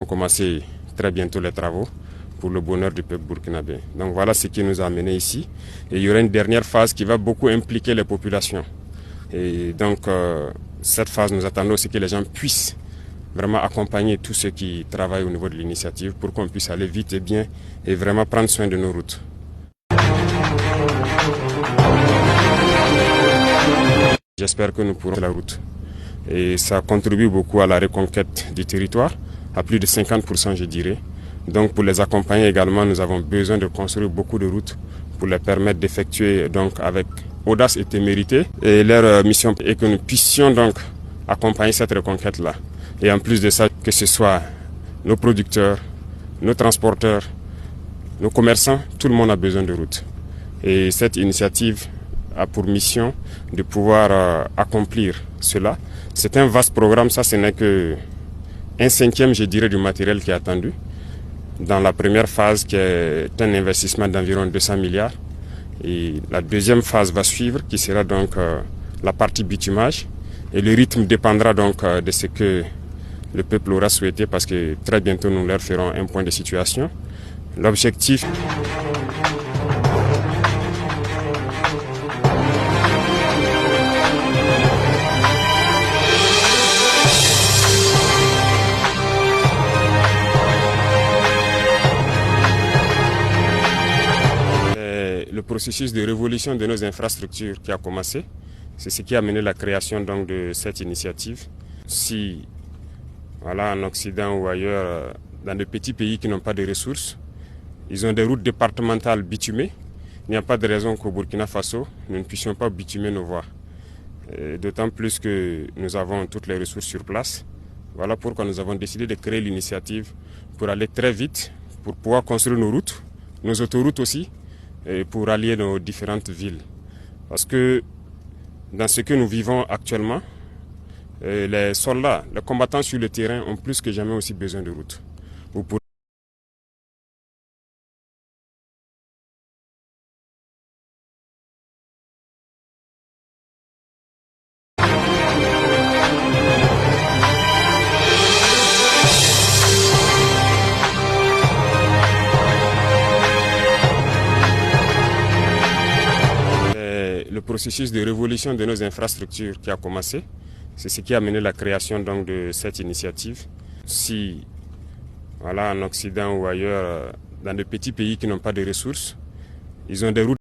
On va commencer très bientôt les travaux pour le bonheur du peuple burkinabé. Donc voilà ce qui nous a amené ici. Et il y aura une dernière phase qui va beaucoup impliquer les populations. Et donc cette phase, nous attendons aussi que les gens puissent vraiment accompagner tous ceux qui travaillent au niveau de l'initiative pour qu'on puisse aller vite et bien et vraiment prendre soin de nos routes. J'espère que nous pourrons faire la route. Et ça contribue beaucoup à la reconquête du territoire, à plus de 50% je dirais. Donc pour les accompagner également, nous avons besoin de construire beaucoup de routes pour les permettre d'effectuer donc avec audace et témérité. Et leur mission est que nous puissions donc accompagner cette reconquête-là. Et en plus de ça, que ce soit nos producteurs, nos transporteurs, nos commerçants, tout le monde a besoin de routes. Et cette initiative a pour mission de pouvoir accomplir cela. C'est un vaste programme, ça ce n'est que un cinquième, je dirais, du matériel qui est attendu. Dans la première phase, qui est un investissement d'environ 200 milliards. Et la deuxième phase va suivre, qui sera donc la partie bitumage. Et le rythme dépendra donc de ce que le peuple aura souhaité, parce que très bientôt nous leur ferons un point de situation. L'objectif... Le processus de révolution de nos infrastructures qui a commencé, c'est ce qui a mené la création donc de cette initiative. Si voilà, en Occident ou ailleurs, dans de petits pays qui n'ont pas de ressources, ils ont des routes départementales bitumées, il n'y a pas de raison qu'au Burkina Faso, nous ne puissions pas bitumer nos voies. D'autant plus que nous avons toutes les ressources sur place. Voilà pourquoi nous avons décidé de créer l'initiative pour aller très vite, pour pouvoir construire nos routes, nos autoroutes aussi, et pour allier nos différentes villes. Parce que dans ce que nous vivons actuellement, les soldats, les combattants sur le terrain ont plus que jamais aussi besoin de routes. Le processus de révolution de nos infrastructures qui a commencé, c'est ce qui a mené la création donc de cette initiative. Si voilà, en Occident ou ailleurs, dans de petits pays qui n'ont pas de ressources, ils ont des routes